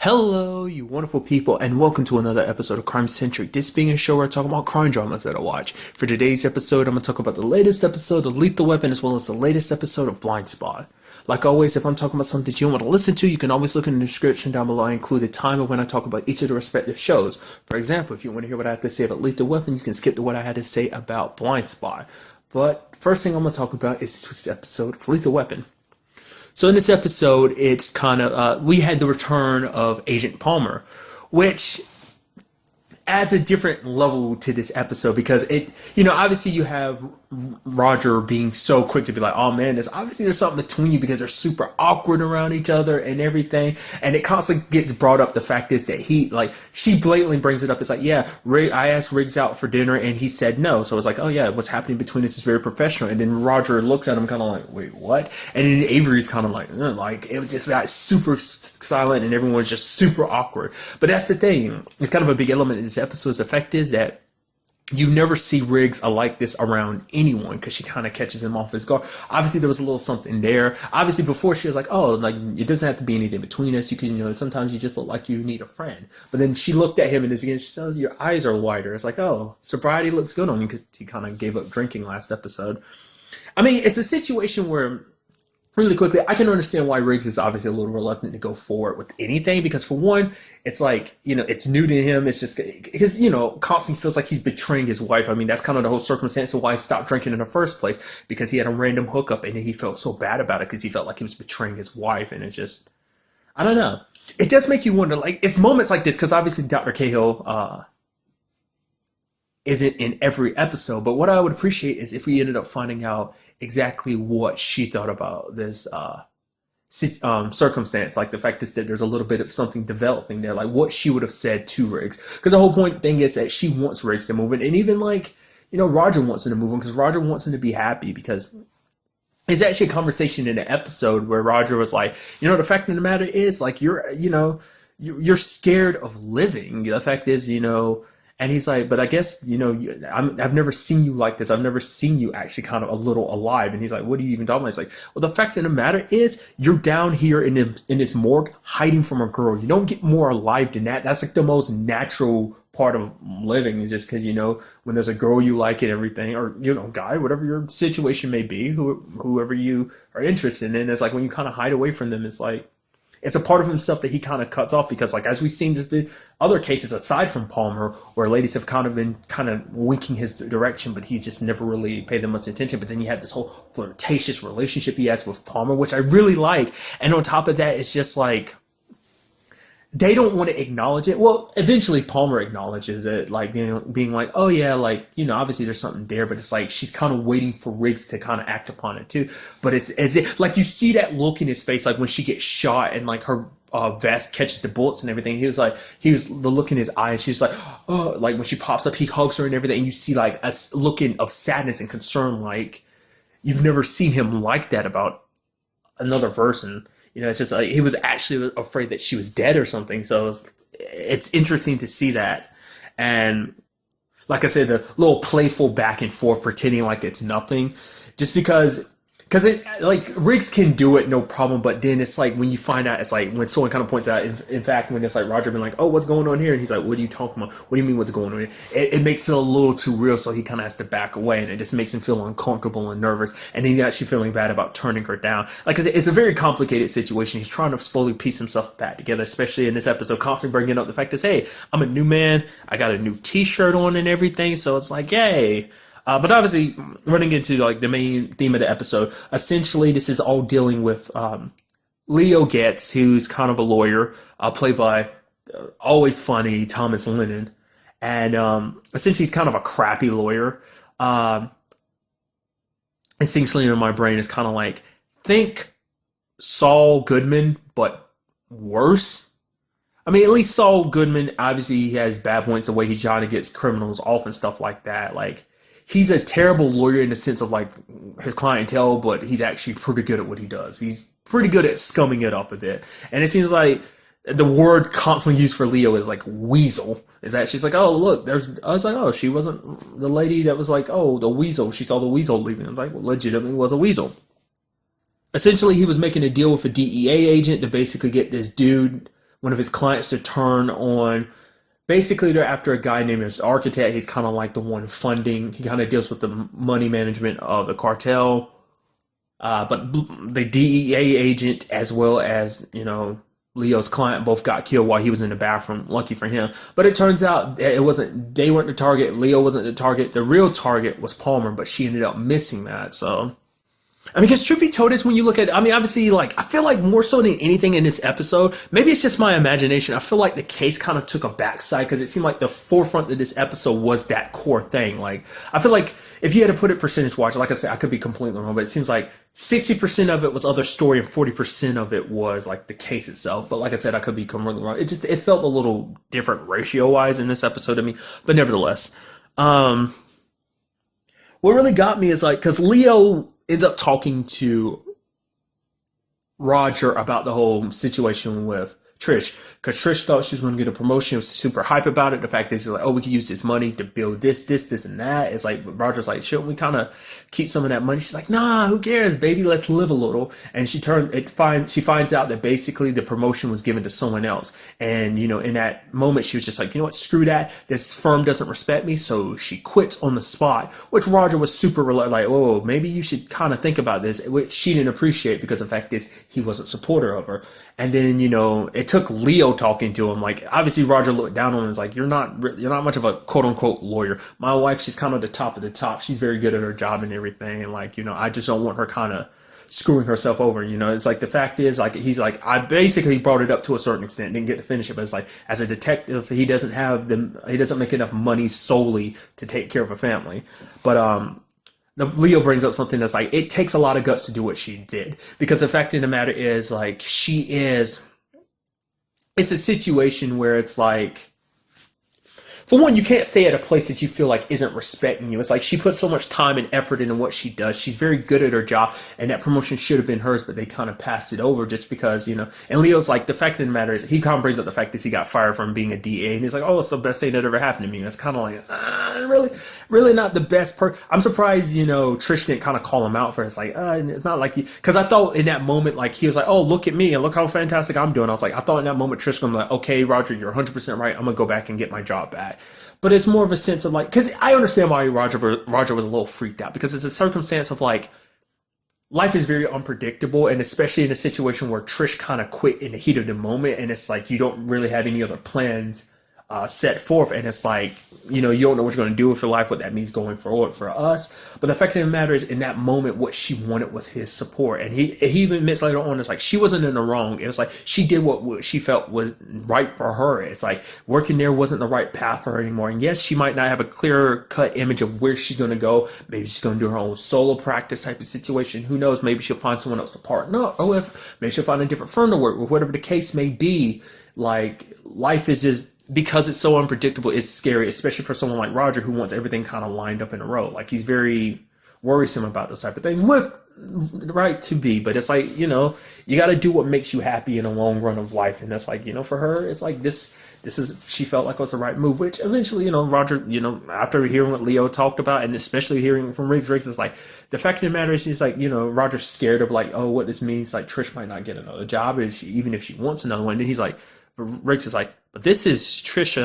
Hello, you wonderful people, and welcome to another episode of Centric. This being a show where I talk about crime dramas that I watch. For today's episode, I'm going to talk about the latest episode of Lethal Weapon as well as the latest episode of Blindspot. Like always, if I'm talking about something that you want to listen to, you can always look in the description down below. I include the time of when I talk about each of the respective shows. For example, if you want to hear what I have to say about Lethal Weapon, you can skip to what I had to say about Blindspot. But first thing I'm going to talk about is this episode of Lethal Weapon. So in this episode, it's kind of, we had the return of Agent Palmer, which adds a different level to this episode because obviously you have Roger being so quick to be like, oh man, there's something between you because they're super awkward around each other and everything. And it constantly gets brought up. The fact is that she blatantly brings it up. It's like, yeah, I asked Riggs out for dinner and he said no. So it's like, oh yeah, what's happening between us is very professional. And then Roger looks at him kind of like, wait, what? And then Avery's kind of like it just got super silent and everyone was just super awkward. But that's the thing. It's kind of a big element in this episode's effect is that you never see Riggs like this around anyone because she kind of catches him off his guard. Obviously, there was a little something there. Obviously, before she was like, oh, like, it doesn't have to be anything between us. You can, sometimes you just look like you need a friend. But then she looked at him in the beginning. She says, your eyes are wider. It's like, oh, sobriety looks good on you because he kind of gave up drinking last episode. I mean, it's a situation where, really quickly, I can understand why Riggs is obviously a little reluctant to go forward with anything because, for one, it's like, it's new to him. It's just because, constantly feels like he's betraying his wife. I mean, that's kind of the whole circumstance of why he stopped drinking in the first place because he had a random hookup and he felt so bad about it because he felt like he was betraying his wife. And it just, I don't know. It does make you wonder, like, it's moments like this because obviously Dr. Cahill, isn't in every episode, but what I would appreciate is if we ended up finding out exactly what she thought about this circumstance, like the fact is that there's a little bit of something developing there, like what she would have said to Riggs, because the whole thing is that she wants Riggs to move in, and even Roger wants him to move in because Roger wants him to be happy because there's actually a conversation in the episode where Roger was like, the fact of the matter is, like, you're scared of living. The fact is, and he's like, but I guess, I've never seen you like this. I've never seen you actually kind of a little alive. And he's like, what are you even talking about? He's like, well, the fact of the matter is you're down here in this morgue hiding from a girl. You don't get more alive than that. That's like the most natural part of living is just because, when there's a girl you like and everything, or, guy, whatever your situation may be, whoever you are interested in, it's like when you kind of hide away from them, it's like, it's a part of himself that he kind of cuts off because, like, as we've seen, there's been other cases aside from Palmer where ladies have kind of been winking his direction, but he's just never really paid them much attention. But then you have this whole flirtatious relationship he has with Palmer, which I really like. And on top of that, it's just like, they don't want to acknowledge it. Well, eventually Palmer acknowledges it, like, being like, oh yeah, like, obviously there's something there, but it's like she's kind of waiting for Riggs to kind of act upon it too. But it's as if, like, you see that look in his face, like when she gets shot and like her vest catches the bullets and everything. He was the look in his eye, and she's like, oh, like when she pops up, he hugs her and everything, and you see like a look of sadness and concern, like you've never seen him like that about another person. It's just like he was actually afraid that she was dead or something. So it's interesting to see that. And like I said, the little playful back and forth, pretending like it's nothing, just because Riggs can do it, no problem. But then it's like when you find out, it's like when someone kind of points out, in fact, when it's like Roger being like, oh, what's going on here? And he's like, what are you talking about? What do you mean what's going on here? It makes it a little too real. So he kind of has to back away, and it just makes him feel uncomfortable and nervous. And then he's actually feeling bad about turning her down. Like, it's a very complicated situation. He's trying to slowly piece himself back together, especially in this episode, constantly bringing up the fact that, hey, I'm a new man. I got a new t-shirt on and everything. So it's like, yay. But obviously, running into like the main theme of the episode, essentially this is all dealing with Leo Getz, who's kind of a lawyer, played by always funny Thomas Lennon, and essentially he's kind of a crappy lawyer. Essentially, in my brain is kind of like, think Saul Goodman, but worse. I mean, at least Saul Goodman, obviously he has bad points, the way he trying to get criminals off and stuff like that. Like, he's a terrible lawyer in the sense of like his clientele, but he's actually pretty good at what he does. He's pretty good at scumming it up a bit. And it seems like the word constantly used for Leo is like weasel. Is that she's like, oh, look, I was like, oh, she wasn't the lady that was like, oh, the weasel. She saw the weasel leaving. I was like, well, legitimately was a weasel. Essentially, he was making a deal with a DEA agent to basically get this dude one of his clients to turn on. Basically, they're after a guy named as Architect. He's kind of like the one funding. He kind of deals with the money management of the cartel. But the DEA agent, as well as, Leo's client, both got killed while he was in the bathroom. Lucky for him. But it turns out they weren't the target. Leo wasn't the target. The real target was Palmer, but she ended up missing that. So, because truth be told is when you look at, obviously, like, I feel like more so than anything in this episode, maybe it's just my imagination. I feel like the case kind of took a backside because it seemed like the forefront of this episode was that core thing. Like, I feel like if you had to put it percentage wise, like I said, I could be completely wrong, but it seems like 60% of it was other story and 40% of it was like the case itself. But like I said, I could be completely wrong. It felt a little different ratio wise in this episode to me, but nevertheless, what really got me is like, because Leo ends up talking to Roger about the whole situation with Trish, because Trish thought she was going to get a promotion, was super hype about it. The fact is, like, oh, we could use this money to build this, and that. It's like, Roger's like, shouldn't we kind of keep some of that money? She's like, nah, who cares, baby? Let's live a little. And she finds out that basically the promotion was given to someone else. And, in that moment, she was just like, you know what, screw that. This firm doesn't respect me. So she quits on the spot, which Roger was super like, oh, maybe you should kind of think about this, which she didn't appreciate because the fact is he wasn't a supporter of her. And then, it took Leo talking to him. Like, obviously Roger looked down on him and was like, you're not much of a quote unquote lawyer. My wife, she's kind of the top of the top. She's very good at her job and everything. And like, I just don't want her kind of screwing herself over. It's like, the fact is, like, he's like, I basically brought it up to a certain extent, didn't get to finish it, but it's like, as a detective, he doesn't make enough money solely to take care of a family. But, Leo brings up something that's like, it takes a lot of guts to do what she did, because the fact of the matter is, like, it's a situation where it's like, for one, you can't stay at a place that you feel like isn't respecting you. It's like she put so much time and effort into what she does. She's very good at her job, and that promotion should have been hers, but they kind of passed it over just because, and Leo's like, the fact of the matter is, he kind of brings up the fact that he got fired from being a DA, and he's like, oh, it's the best thing that ever happened to me. And it's kind of like, really not the best I'm surprised, Trish didn't kind of call him out for it. It's like, it's not like because I thought in that moment, like, he was like, oh, look at me and look how fantastic I'm doing. I was like, I thought in that moment, Trish was going to be like, okay, Roger, you're 100% right. I'm going to go back and get my job back. But it's more of a sense of like, because I understand why Roger was a little freaked out, because it's a circumstance of like, life is very unpredictable, and especially in a situation where Trish kind of quit in the heat of the moment, and it's like you don't really have any other plans set forth, and it's like, you don't know what you're going to do with your life, what that means going forward for us. But the fact of the matter is, in that moment, what she wanted was his support, and he even admits later on, it's like she wasn't in the wrong. It was like she did what she felt was right for her. It's like working there wasn't the right path for her anymore. And yes, she might not have a clear cut image of where she's going to go. Maybe she's going to do her own solo practice type of situation. Who knows? Maybe she'll find someone else to partner with. Maybe she'll find a different firm to work with. Whatever the case may be, like, life is just, because it's so unpredictable, it's scary, especially for someone like Roger, who wants everything kind of lined up in a row. Like, he's very worrisome about those type of things, with right to be. But it's like, you got to do what makes you happy in a long run of life. And that's like, for her, it's like she felt like it was the right move, which eventually, Roger, after hearing what Leo talked about, and especially hearing from Riggs is like, the fact of the matter is, he's like, Roger's scared of like, oh, what this means, like, Trish might not get another job, even if she wants another one. And then he's like, Riggs is like, but this is Trish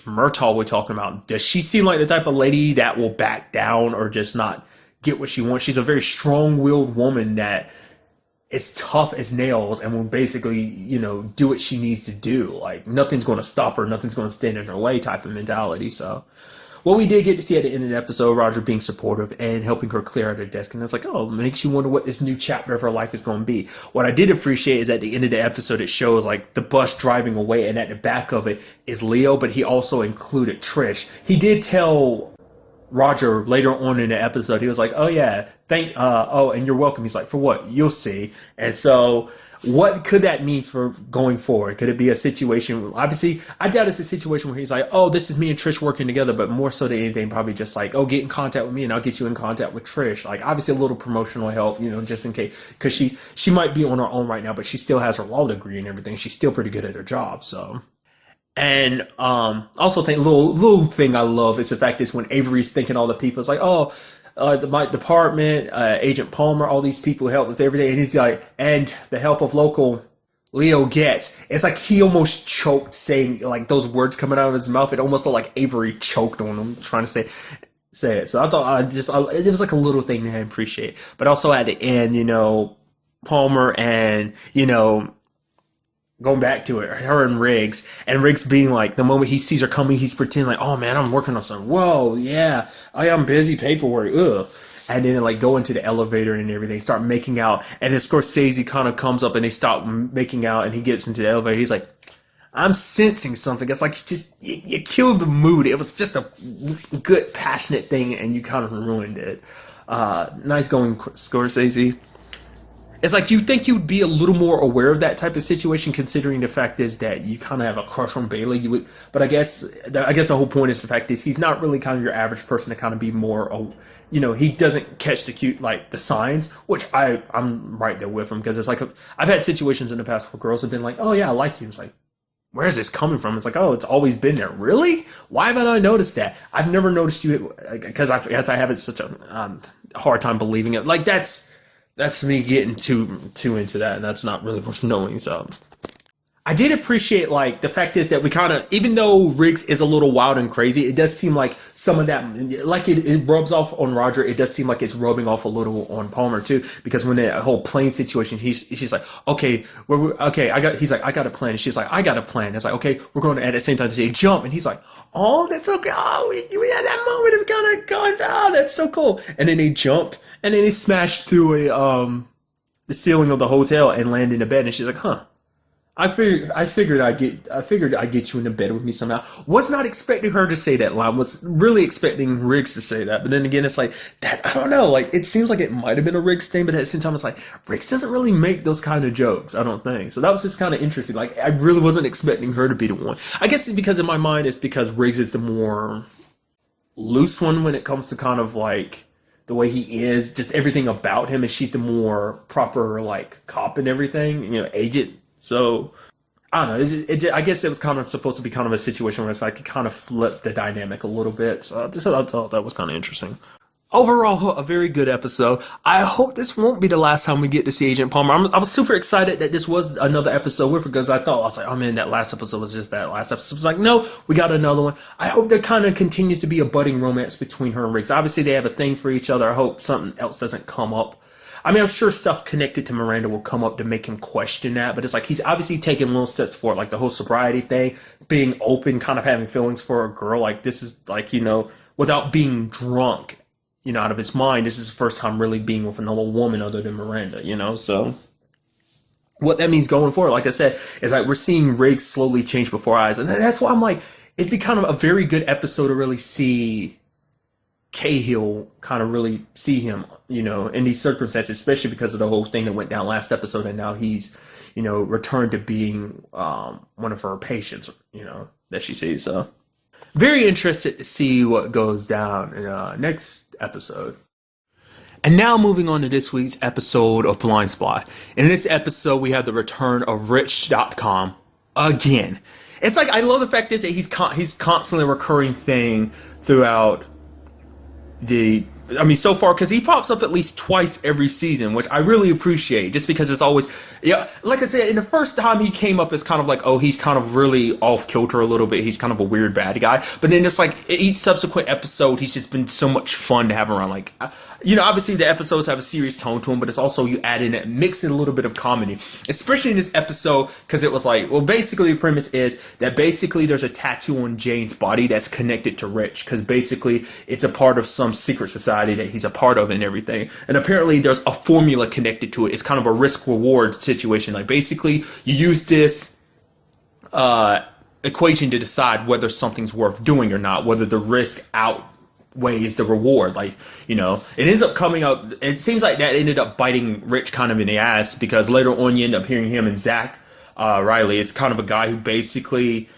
Murtaugh we're talking about. Does she seem like the type of lady that will back down or just not get what she wants? She's a very strong-willed woman that is tough as nails and will basically, do what she needs to do. Like, nothing's going to stop her, nothing's going to stand in her way type of mentality. So, what we did get to see at the end of the episode, Roger being supportive and helping her clear out her desk. And it's like, oh, it makes you wonder what this new chapter of her life is going to be. What I did appreciate is at the end of the episode, it shows like the bus driving away, and at the back of it is Leo, but he also included Trish. He did tell Roger later on in the episode, he was like, oh yeah, and you're welcome. He's like, for what? You'll see. And so, what could that mean for going forward? Could it be a situation? Obviously, I doubt it's a situation where he's like, oh, this is me and Trish working together, but more so than anything, probably just like, oh, get in contact with me and I'll get you in contact with Trish. Like, obviously a little promotional help, just in case, because she might be on her own right now, but she still has her law degree and everything. She's still pretty good at her job, so. And also think little thing I love is the fact is when Avery's thinking all the people, it's like, oh, my department, Agent Palmer, all these people help with everything. And he's like, and the help of local Leo gets. It's like he almost choked saying like those words coming out of his mouth. It almost looked like Avery choked on him trying to say it. So I thought it was like a little thing that I appreciate. But also at the end, Palmer and, going back to it, her and Riggs being like, the moment he sees her coming, he's pretending like, oh man, I'm working on something. Whoa, yeah, I am busy paperwork. Ugh. And then like go into the elevator and everything, start making out. And then Scorsese kind of comes up and they stop making out and he gets into the elevator. He's like, I'm sensing something. It's like you killed the mood. It was just a good, passionate thing and you kind of ruined it. Nice going, Scorsese. It's like you think you'd be a little more aware of that type of situation, considering the fact is that you kind of have a crush on Bailey. But I guess the whole point is the fact is he's not really kind of your average person to kind of be more, he doesn't catch the signs, which I'm right there with him because it's like I've had situations in the past where girls have been like, oh yeah, I like you. It's like, where's this coming from? It's like, oh, it's always been there. Really? Why haven't I noticed that? I've never noticed you because I have such a hard time believing it. Like that's me getting too into that, and that's not really worth knowing. So I did appreciate like the fact is that we kind of, even though Riggs is a little wild and crazy, it does seem like some of that, like it rubs off on Roger. It does seem like it's rubbing off a little on Palmer too, because when the whole plane situation, she's like, okay, he's like, I got a plan, and she's like, I got a plan. It's like, okay, we're going to at the same time to say jump, and he's like, oh, that's okay. Oh, we had that moment of kind of going, oh, that's so cool, and then they jump. And then he smashed through the ceiling of the hotel and land in the bed. And she's like, "Huh? I figured I'd get you in the bed with me somehow." Was not expecting her to say that line. Was really expecting Riggs to say that. But then again, it's like that. I don't know. Like it seems like it might have been a Riggs thing, but at the same time, it's like Riggs doesn't really make those kind of jokes. I don't think so. That was just kind of interesting. Like I really wasn't expecting her to be the one. I guess it's because in my mind, it's because Riggs is the more loose one when it comes to kind of like the way he is, just everything about him, and she's the more proper like cop and everything, agent. So I don't know. I guess it was kind of supposed to be kind of a situation where it's like it kind of flipped the dynamic a little bit. So I thought that was kind of interesting. Overall, a very good episode. I hope this won't be the last time we get to see Agent Palmer. I was super excited that this was another episode with her because I was like, oh man, that last episode was just that last episode. I was like, no, we got another one. I hope there kind of continues to be a budding romance between her and Riggs. Obviously, they have a thing for each other. I hope something else doesn't come up. I mean, I'm sure stuff connected to Miranda will come up to make him question that, but it's like he's obviously taking little steps forward, like the whole sobriety thing, being open, kind of having feelings for a girl. Like this is like, without being drunk. Out of his mind, this is the first time really being with another woman other than Miranda, so what that means going forward, like I said, is like we're seeing Riggs slowly change before our eyes, and that's why I'm like, it'd be kind of a very good episode to really see Cahill, kind of really see him, in these circumstances, especially because of the whole thing that went down last episode, and now he's, returned to being one of her patients, that she sees, so very interested to see what goes down in next episode. And now moving on to this week's episode of Blindspot. In this episode, we have the return of Rich.com again. It's like, I love the fact is that he's constantly a recurring thing throughout so far, because he pops up at least twice every season, which I really appreciate, just because it's always, like I said, in the first time he came up, it's kind of like, oh, he's kind of really off kilter a little bit, he's kind of a weird bad guy, but then it's like, each subsequent episode, he's just been so much fun to have around, like, obviously the episodes have a serious tone to them, but it's also, you add in it, mix in a little bit of comedy, especially in this episode, because it was like, well, basically the premise is that basically there's a tattoo on Jane's body that's connected to Rich, because basically it's a part of some secret society that he's a part of and everything, and apparently there's a formula connected to it. It's kind of a risk-reward situation, like basically you use this equation to decide whether something's worth doing or not, whether the risk outweighs the reward. Like, it ends up coming out, it seems like that ended up biting Rich kind of in the ass, because later on you end up hearing him and Zach Riley. It's kind of a guy who basically,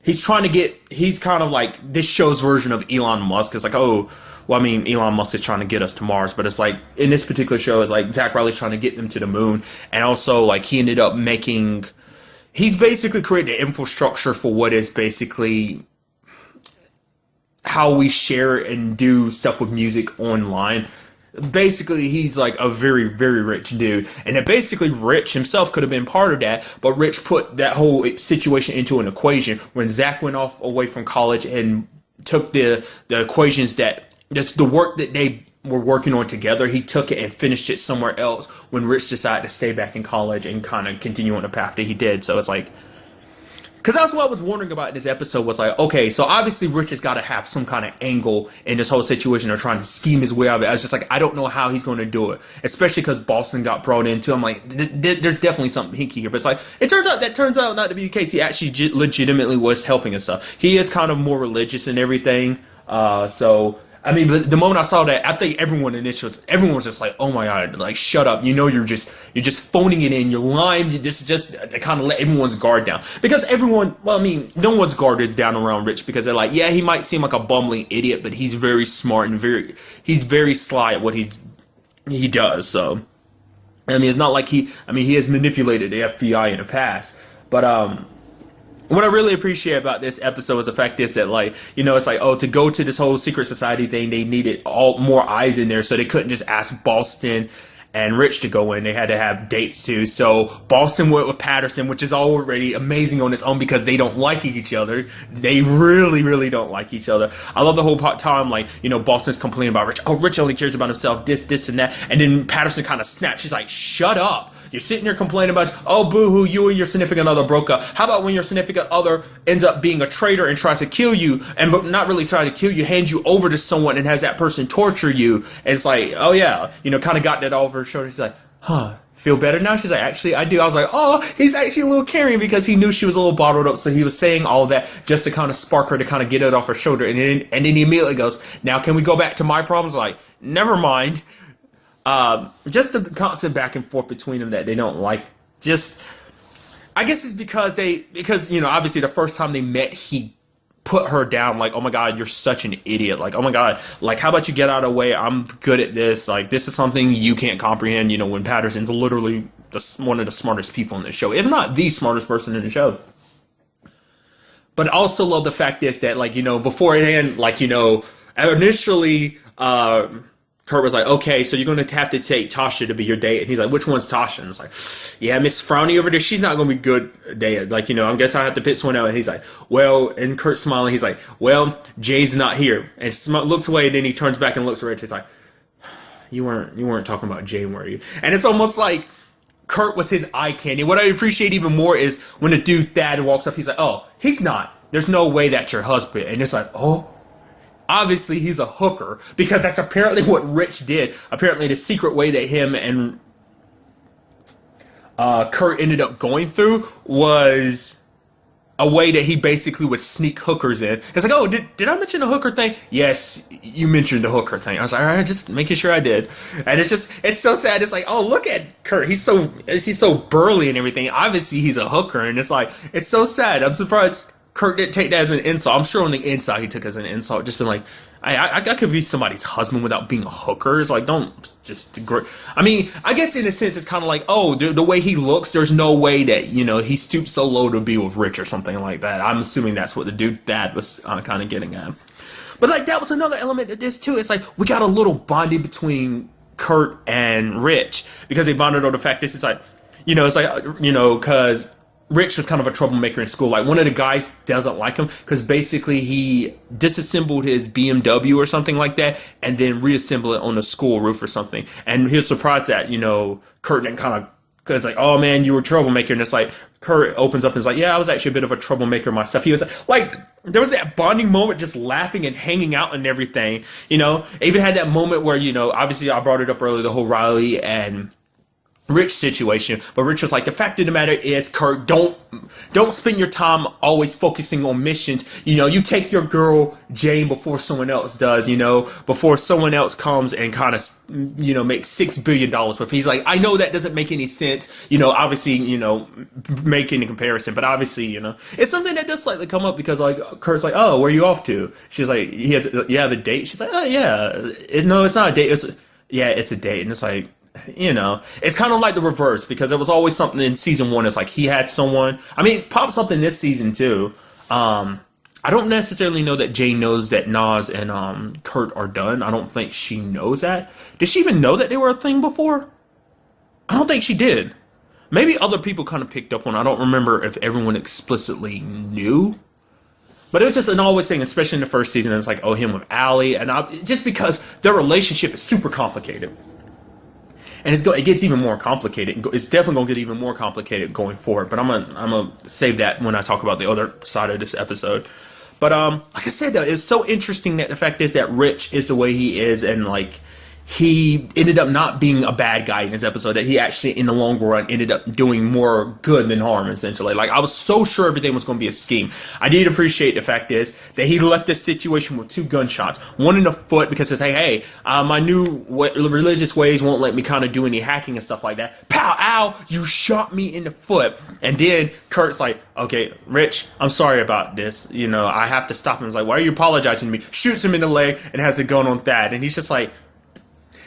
he's kind of like this show's version of Elon Musk. It's like, oh, well, I mean, Elon Musk is trying to get us to Mars, but it's like, in this particular show, it's like Zach Riley trying to get them to the moon, and also, like, he's basically created the infrastructure for what is basically, how we share and do stuff with music online. Basically, he's like a very, very rich dude. And that basically Rich himself could have been part of that, but Rich put that whole situation into an equation when Zach went off away from college and took the equations that's the work that they were working on together. He took it and finished it somewhere else when Rich decided to stay back in college and kind of continue on the path that he did. So it's like, because that's what I was wondering about in this episode was like, okay, so obviously Rich has got to have some kind of angle in this whole situation. They're trying to scheme his way out of it. I was just like, I don't know how he's going to do it, especially because Boston got brought into. I'm like, there's definitely something hinky here. But it's like, it turns out not to be the case. He actually legitimately was helping and stuff. He is kind of more religious and everything. So I mean, but the moment I saw that, I think everyone was just like, "Oh my god, like shut up! You know, you're just phoning it in. You're lying. You just to kind of let everyone's guard down because everyone. Well, I mean, no one's guard is down around Rich because they're like, yeah, he might seem like a bumbling idiot, but he's very smart and he's very sly at what he does. So, I mean, it's not like he has manipulated the FBI in the past, but what I really appreciate about this episode is the fact is that, like, you know, it's like, oh, to go to this whole secret society thing, they needed more eyes in there, so they couldn't just ask Boston and Rich to go in. They had to have dates too. So Boston went with Patterson, which is already amazing on its own because they don't like each other. They really, really don't like each other. I love the whole time, like, you know, Boston's complaining about Rich. Oh, Rich only cares about himself, this, and that. And then Patterson kind of snaps. She's like, shut up. You're sitting here complaining about, oh, boo-hoo, you and your significant other broke up. How about when your significant other ends up being a traitor and tries to kill you, and but not really trying to kill you, hands you over to someone and has that person torture you? And it's like, oh, yeah, you know, kind of got that all over her shoulder. She's like, huh, feel better now? She's like, actually, I do. I was like, oh, he's actually a little caring because he knew she was a little bottled up, so he was saying all that just to kind of spark her to kind of get it off her shoulder. And then he immediately goes, now can we go back to my problems? Like, never mind. Just the constant back and forth between them that they don't like. Just, I guess it's because, you know, obviously the first time they met, he put her down like, oh my God, you're such an idiot. Like, oh my God, like, how about you get out of the way? I'm good at this. Like, this is something you can't comprehend. You know, when Patterson's literally one of the smartest people in the show, if not the smartest person in the show. But I also love the fact is that, like, you know, beforehand, like, you know, initially, Kurt was like, okay, so you're going to have to take Tasha to be your date. And he's like, which one's Tasha? And it's like, yeah, Miss Frowny over there, she's not going to be good date. Like, you know, I guess I have to pick someone out. And he's like, well, and Kurt's smiling. He's like, well, Jade's not here. And looks away, and then he turns back and looks at Rich. He's like, you weren't talking about Jade, were you? And it's almost like Kurt was his eye candy. What I appreciate even more is when the dude Thad walks up, he's like, oh, he's not. There's no way that's your husband. And it's like, oh. Obviously, he's a hooker because that's apparently what Rich did. Apparently, the secret way that him and Kurt ended up going through was a way that he basically would sneak hookers in. It's like, oh, did I mention the hooker thing? Yes, you mentioned the hooker thing. I was like, all right, just making sure I did. And it's so sad. It's like, oh, look at Kurt. He's so burly and everything. Obviously, he's a hooker, and it's like, it's so sad. I'm surprised Kurt didn't take that as an insult. I'm sure on the inside he took it as an insult. Just been like, I could be somebody's husband without being a hooker. It's like, don't just. I mean, I guess in a sense it's kind of like, oh, the way he looks, there's no way that, you know, he stooped so low to be with Rich or something like that. I'm assuming that's what the dude Thad was kind of getting at. But like that was another element of this too. It's like we got a little bonding between Kurt and Rich because they bonded on the fact this is like, you know, it's like, you know, because Rich was kind of a troublemaker in school. Like, one of the guys doesn't like him because basically he disassembled his BMW or something like that and then reassembled it on the school roof or something. And he was surprised that, you know, Kurt didn't kind of, because like, oh man, you were a troublemaker. And it's like, Kurt opens up and is like, yeah, I was actually a bit of a troublemaker myself. He was like, there was that bonding moment just laughing and hanging out and everything, you know. Even had that moment where, you know, obviously I brought it up earlier, the whole Riley and Rich situation, but Rich was like, the fact of the matter is, Kurt, don't spend your time always focusing on missions. You know, you take your girl Jane before someone else does, you know, before someone else comes and kind of, you know, makes $6 billion with. He's like, I know that doesn't make any sense, you know, obviously, you know, making a comparison, but obviously, you know, it's something that does slightly come up because like Kurt's like, oh, where are you off to? She's like, you have a date? She's like, oh yeah, no, it's not a date. It's a date. And it's like, you know, it's kind of like the reverse because it was always something in season one. It's like he had someone. I mean, it pops up in this season too. I I don't necessarily know that Jane knows that Nas and Kurt are done. I don't think she knows that. Did she even know that they were a thing before? I don't think she did. Maybe other people kind of picked up on it. I don't remember if everyone explicitly knew. But it was just an always thing, especially in the first season. It's like, oh, him with Allie. And just because their relationship is super complicated. And it gets even more complicated. It's definitely going to get even more complicated going forward. But I'm gonna save that when I talk about the other side of this episode. But like I said, though, it's so interesting that the fact is that Rich is the way he is, and like he ended up not being a bad guy in this episode. That he actually, in the long run, ended up doing more good than harm. Essentially, like I was so sure everything was going to be a scheme. I did appreciate the fact is that he left this situation with 2 gunshots, one in the foot because it's like, hey, my new religious ways won't let me kind of do any hacking and stuff like that. Pow, ow, you shot me in the foot. And then Kurt's like, okay, Rich, I'm sorry about this. You know, I have to stop him. He's like, why are you apologizing to me? Shoots him in the leg and has a gun on Thad. And he's just like,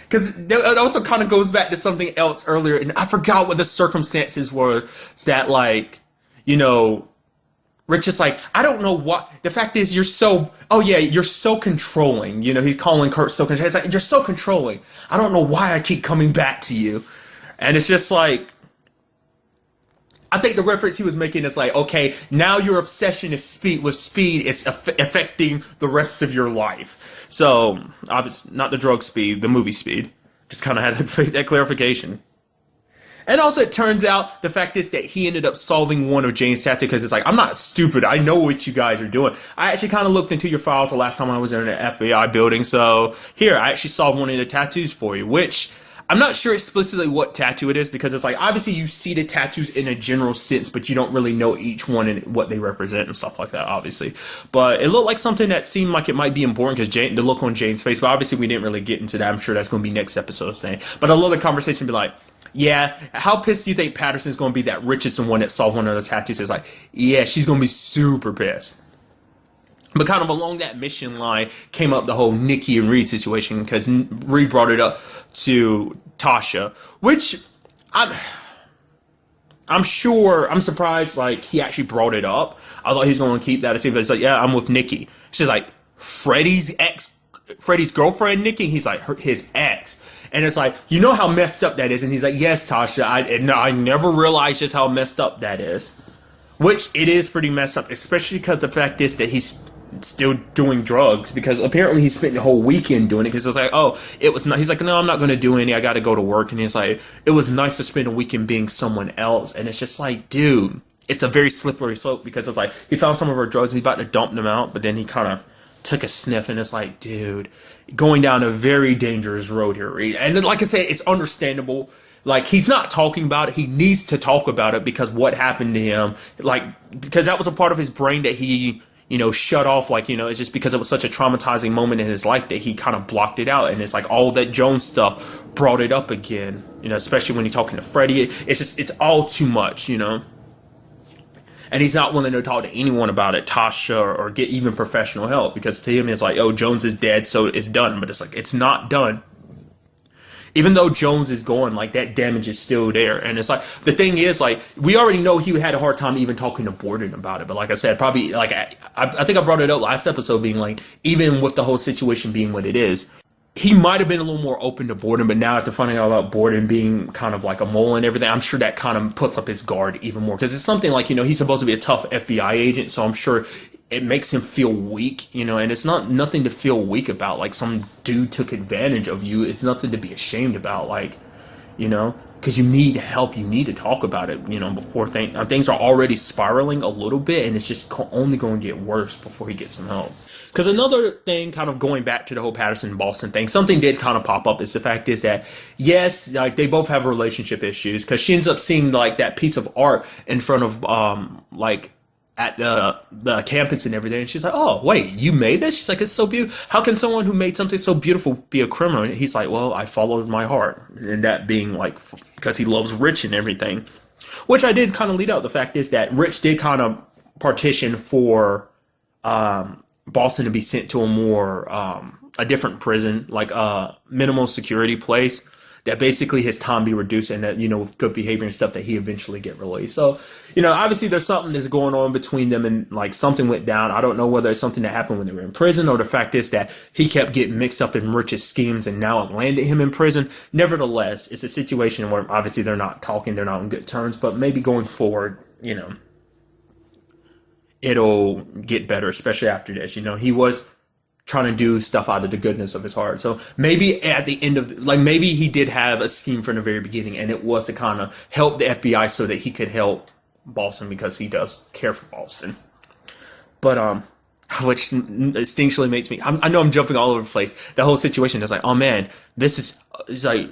because it also kind of goes back to something else earlier, and I forgot what the circumstances were. It's that, like, you know, Rich is like, I don't know what. The fact is, you're so controlling. You know, he's calling Kurt so controlling. It's like, you're so controlling. I don't know why I keep coming back to you. And it's just like, I think the reference he was making is like, okay, now your obsession is speed is affecting the rest of your life. So, obviously, not the drug speed, the movie speed. Just kind of had that clarification. And also, it turns out, the fact is that he ended up solving one of Jane's tattoos, because it's like, I'm not stupid, I know what you guys are doing. I actually kind of looked into your files the last time I was in the FBI building, so here, I actually solved one of the tattoos for you, which I'm not sure explicitly what tattoo it is, because it's like, obviously you see the tattoos in a general sense, but you don't really know each one and what they represent and stuff like that, obviously. But it looked like something that seemed like it might be important, because the look on Jane's face, but obviously we didn't really get into that. I'm sure that's going to be next episode's thing. But I love the conversation be like, yeah, how pissed do you think Patterson's going to be that Rich is the one that solved one of the tattoos? It's like, yeah, she's going to be super pissed. But kind of along that mission line came up the whole Nikki and Reed situation, because Reed brought it up to Tasha, which I'm surprised like he actually brought it up. I thought he was going to keep that at but it's like, yeah, I'm with Nikki. She's like, Freddie's girlfriend, Nikki? He's like, his ex. And it's like, you know how messed up that is? And he's like, yes, Tasha, I never realized just how messed up that is. Which it is pretty messed up, especially because the fact is that he's still doing drugs, because apparently he spent the whole weekend doing it, because it's like, oh, it was not. He's like, no, I'm not going to do any. I got to go to work. And he's like, it was nice to spend a weekend being someone else. And it's just like, dude, it's a very slippery slope, because it's like he found some of her drugs. He's about to dump them out, but then he kind of took a sniff, and it's like, dude, going down a very dangerous road here. And then, like I said, it's understandable. Like, he's not talking about it. He needs to talk about it, because what happened to him, like, because that was a part of his brain that he, you know, shut off. Like, you know, it's just because it was such a traumatizing moment in his life that he kind of blocked it out. And it's like all that Jones stuff brought it up again, you know, especially when you're talking to Freddie. It's all too much, you know. And he's not willing to talk to anyone about it, Tasha, or get even professional help, because to him it's like, oh, Jones is dead, so it's done. But it's like, it's not done. Even though Jones is gone, like, that damage is still there. And it's like, the thing is, like, we already know he had a hard time even talking to Borden about it. But like I said, probably, like, I think I brought it up last episode, being like, even with the whole situation being what it is, he might have been a little more open to Borden. But now after finding out about Borden being kind of like a mole and everything, I'm sure that kind of puts up his guard even more. Because it's something like, you know, he's supposed to be a tough FBI agent. So I'm sure it makes him feel weak, you know, and it's nothing to feel weak about. Like, some dude took advantage of you. It's nothing to be ashamed about, like, you know, because you need help. You need to talk about it, you know, before things are already spiraling a little bit, and it's just only going to get worse before he gets some help. Because another thing, kind of going back to the whole Patterson and Boston thing, something did kind of pop up, is the fact is that, yes, like, they both have relationship issues, because she ends up seeing, like, that piece of art in front of, like, at the campus and everything, and she's like, oh, wait, you made this? She's like, it's so beautiful. How can someone who made something so beautiful be a criminal? And he's like, well, I followed my heart. And that being, like, because he loves Rich and everything. Which I did kind of lead out. The fact is that Rich did kind of partition for Boston to be sent to a more, a different prison, like a minimal security place. that basically his time be reduced and that, with good behavior and stuff that he eventually get released. So, obviously there's something that's going on between them and like something went down. I don't know whether it's something that happened when they were in prison or the fact is that he kept getting mixed up in Rich's schemes and now it landed him in prison. Nevertheless, it's a situation where obviously they're not talking, they're not on good terms, but maybe going forward, it'll get better, especially after this. He was trying to do stuff out of the goodness of his heart. So maybe at the end of, maybe he did have a scheme from the very beginning and it was to kind of help the FBI so that he could help Boston because he does care for Boston. But, which instinctually makes me, I know I'm jumping all over the place. The whole situation is like, oh man, it's like,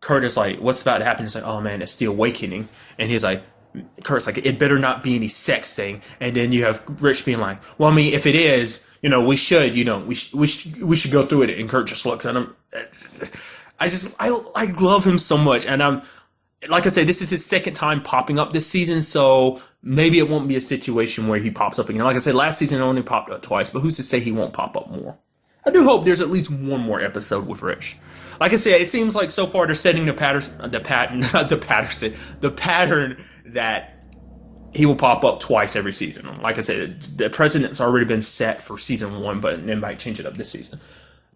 Curtis like, what's about to happen? It's like, oh man, it's the awakening. And he's like, Kurt's like, it better not be any sex thing. And then you have Rich being like, well, I mean, if it is, we should, we should go through it. And Kurt just looks at him. I love him so much. And like I said, this is his second time popping up this season. So maybe it won't be a situation where he pops up again. Like I said, last season it only popped up twice, but who's to say he won't pop up more? I do hope there's at least one more episode with Rich. Like I said, it seems like so far they're setting the pattern that he will pop up twice every season. Like I said, the precedent's already been set for season 1, but they might change it up this season.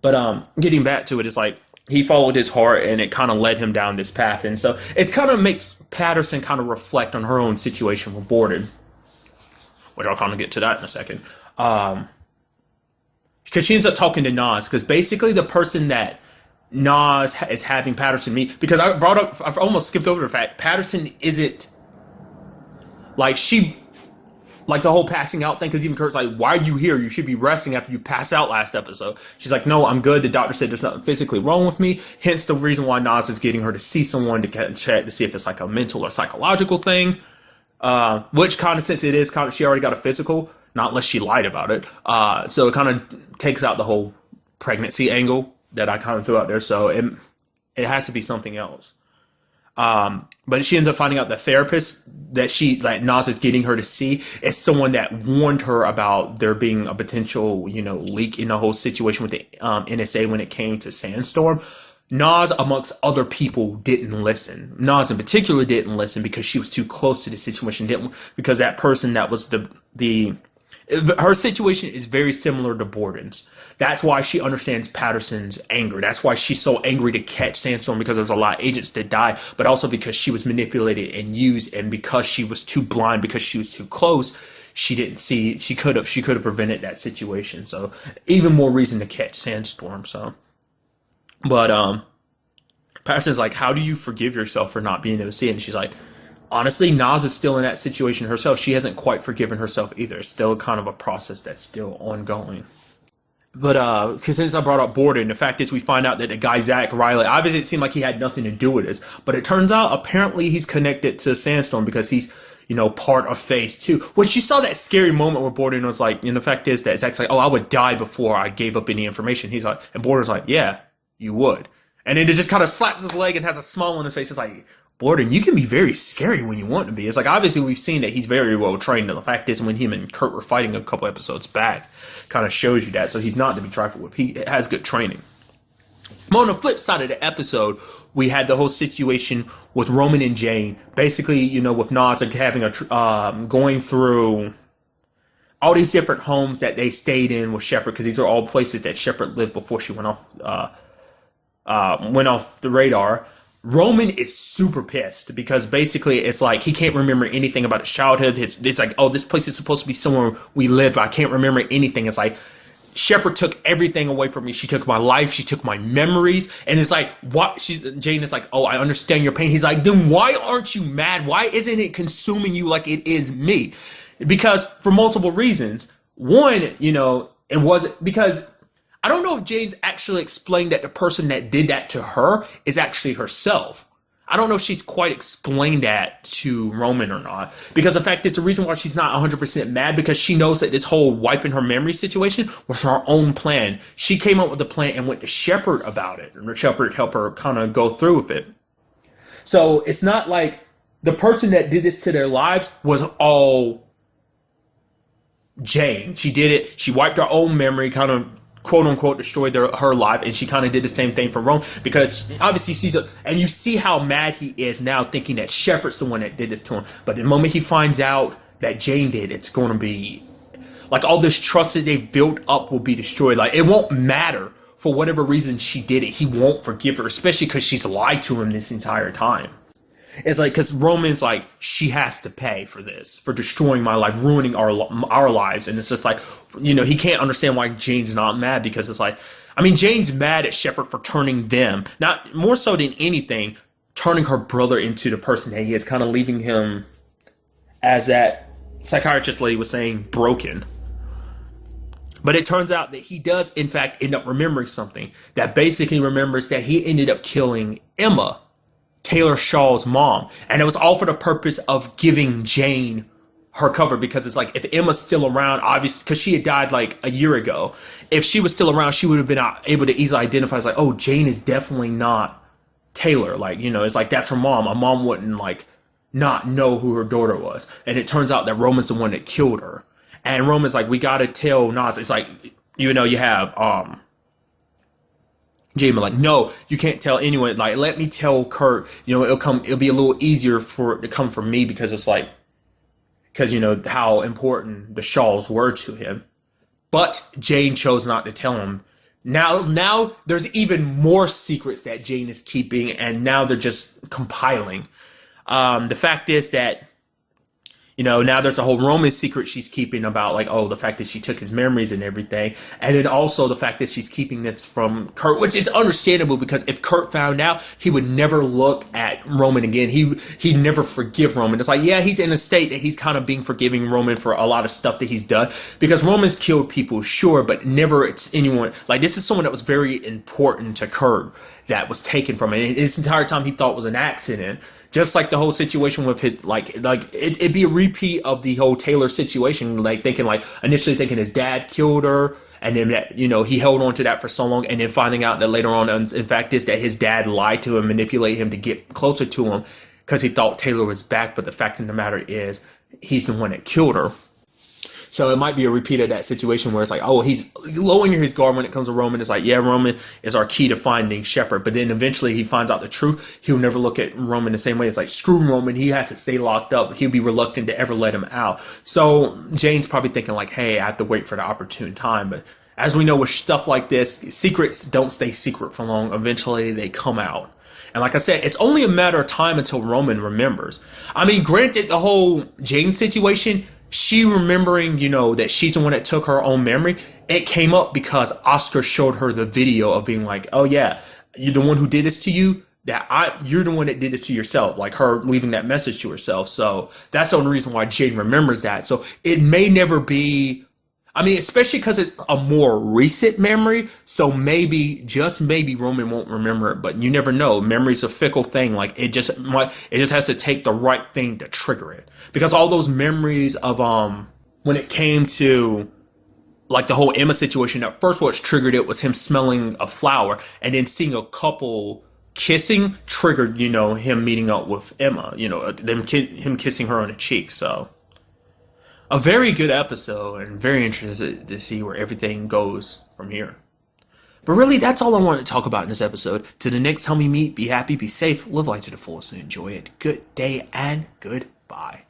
But getting back to it, it's like he followed his heart and it kind of led him down this path. And so it kind of makes Patterson kind of reflect on her own situation with Borden, which I'll kind of get to that in a second. Because she ends up talking to Nas, because basically the person that Nas is having Patterson meet, because I've almost skipped over the fact Patterson isn't like the whole passing out thing, because even Kurt's like, why are you here? You should be resting after you pass out last episode. She's like, no, I'm good. The doctor said there's nothing physically wrong with me. Hence the reason why Nas is getting her to see someone to check to see if it's like a mental or psychological thing. Which kind of, since it is kind of, she already got a physical, not unless she lied about it. So it kind of takes out the whole pregnancy angle that I kind of threw out there. So it has to be something else. But she ends up finding out the therapist that Nas is getting her to see is someone that warned her about there being a potential, leak in the whole situation with the NSA when it came to Sandstorm. Nas, amongst other people, didn't listen. Nas in particular didn't listen because she was too close to the situation. Because that person that was her situation is very similar to Borden's. That's why she understands Patterson's anger. That's why she's so angry to catch Sandstorm, because there's a lot of agents that die, but also because she was manipulated and used, and because she was too blind, because she was too close, she didn't see. She could have prevented that situation. So even more reason to catch Sandstorm. So, but Patterson's like, how do you forgive yourself for not being able to see it? And she's like, honestly, Nas is still in that situation herself. She hasn't quite forgiven herself either. It's still kind of a process that's still ongoing. But because since I brought up Borden, the fact is we find out that the guy Zach Riley, obviously it seemed like he had nothing to do with this, but it turns out apparently he's connected to Sandstorm because he's, part of Phase 2. Which you saw that scary moment where Borden was like, the fact is that Zach's like, oh, I would die before I gave up any information. He's like, and Borden's like, yeah, you would. And then it just kind of slaps his leg and has a smile on his face. It's like, Borden, you can be very scary when you want to be. It's like, obviously we've seen that he's very well trained. And the fact is, when him and Kurt were fighting a couple episodes back, kind of shows you that. So he's not to be trifled with. He has good training. But on the flip side of the episode, we had the whole situation with Roman and Jane. Basically, with Nas having going through all these different homes that they stayed in with Shepard, because these are all places that Shepard lived before she went off the radar. Roman is super pissed because basically it's like he can't remember anything about his childhood. It's like, oh, this place is supposed to be somewhere we live, but I can't remember anything. It's like Shepard took everything away from me. She took my life. She took my memories. And it's like, what? Jane is like, oh, I understand your pain. He's like, then why aren't you mad? Why isn't it consuming you like it is me? Because for multiple reasons. One, it wasn't because I don't know if Jane's actually explained that the person that did that to her is actually herself. I don't know if she's quite explained that to Roman or not. Because the fact is, the reason why she's not 100% mad, because she knows that this whole wiping her memory situation was her own plan. She came up with the plan and went to Shepard about it. And Shepard helped her kind of go through with it. So it's not like the person that did this to their lives was all Jane. She did it. She wiped her own memory, kind of quote unquote destroyed her life, and she kind of did the same thing for Rome, because obviously and you see how mad he is now, thinking that Shepard's the one that did this to him. But the moment he finds out that Jane did, it's going to be like all this trust that they've built up will be destroyed. Like, it won't matter for whatever reason she did it. He won't forgive her, especially because she's lied to him this entire time. It's like, because Roman's like, she has to pay for this, for destroying my life, ruining our lives. And it's just like, you know, he can't understand why Jane's not mad, because it's like, I mean, Jane's mad at Shepard for turning them, not more so than anything, turning her brother into the person that he is, kind of leaving him, as that psychiatrist lady was saying, broken. But it turns out that he does, in fact, end up remembering something that basically remembers that he ended up killing Emma, Taylor Shaw's mom. And it was all for the purpose of giving Jane her cover, because it's like, if Emma's still around, obviously, because she had died like a year ago, if she was still around, she would have been able to easily identify as like, oh, Jane is definitely not Taylor. Like, you know, it's like, that's her mom. A mom wouldn't like not know who her daughter was. And it turns out that Roman's the one that killed her. And Roman's like, we gotta tell Nas. It's like, you know, you have Jamie like, no, you can't tell anyone. Like, let me tell Kurt. You know, it'll be a little easier for it to come from me, because it's like, because you know how important the Shaws were to him. But Jane chose not to tell him. Now there's even more secrets that Jane is keeping, and now they're just compiling. The fact is that, you know, now there's a whole Roman secret she's keeping about, like, oh, the fact that she took his memories and everything. And then also the fact that she's keeping this from Kurt, which is understandable, because if Kurt found out, he would never look at Roman again. He'd never forgive Roman. It's like, yeah, he's in a state that he's kind of being forgiving Roman for a lot of stuff that he's done, because Roman's killed people, sure, but never it's anyone. Like, this is someone that was very important to Kurt that was taken from him. And this entire time he thought was an accident. Just like the whole situation with his, it'd be a repeat of the whole Taylor situation, initially thinking his dad killed her, and then that, you know, he held on to that for so long, and then finding out that later on, in fact, is that his dad lied to him, manipulated him to get closer to him, because he thought Taylor was back, but the fact of the matter is, he's the one that killed her. So it might be a repeat of that situation where it's like, oh, he's lowering his guard when it comes to Roman. It's like, yeah, Roman is our key to finding Shepard. But then eventually he finds out the truth. He'll never look at Roman the same way. It's like, screw Roman. He has to stay locked up. He'll be reluctant to ever let him out. So Jane's probably thinking like, hey, I have to wait for the opportune time. But as we know with stuff like this, secrets don't stay secret for long. Eventually they come out. And like I said, it's only a matter of time until Roman remembers. I mean, granted, the whole Jane situation, she remembering, you know, that she's the one that took her own memory, it came up because Oscar showed her the video of being like, oh yeah, you're the one who did this to you, you're the one that did this to yourself, like her leaving that message to herself. So that's the only reason why Jane remembers that. So it may never be, I mean, especially because it's a more recent memory, so maybe, just maybe, Roman won't remember it, but you never know. Memory's a fickle thing. Like, it just has to take the right thing to trigger it. Because all those memories of, when it came to, like, the whole Emma situation, at first what triggered it was him smelling a flower, and then seeing a couple kissing triggered, you know, him meeting up with Emma, you know, him kissing her on the cheek, so. A very good episode, and very interested to see where everything goes from here. But really, that's all I wanted to talk about in this episode. Till the next time we meet, be happy, be safe, live life to the fullest, and enjoy it. Good day and goodbye.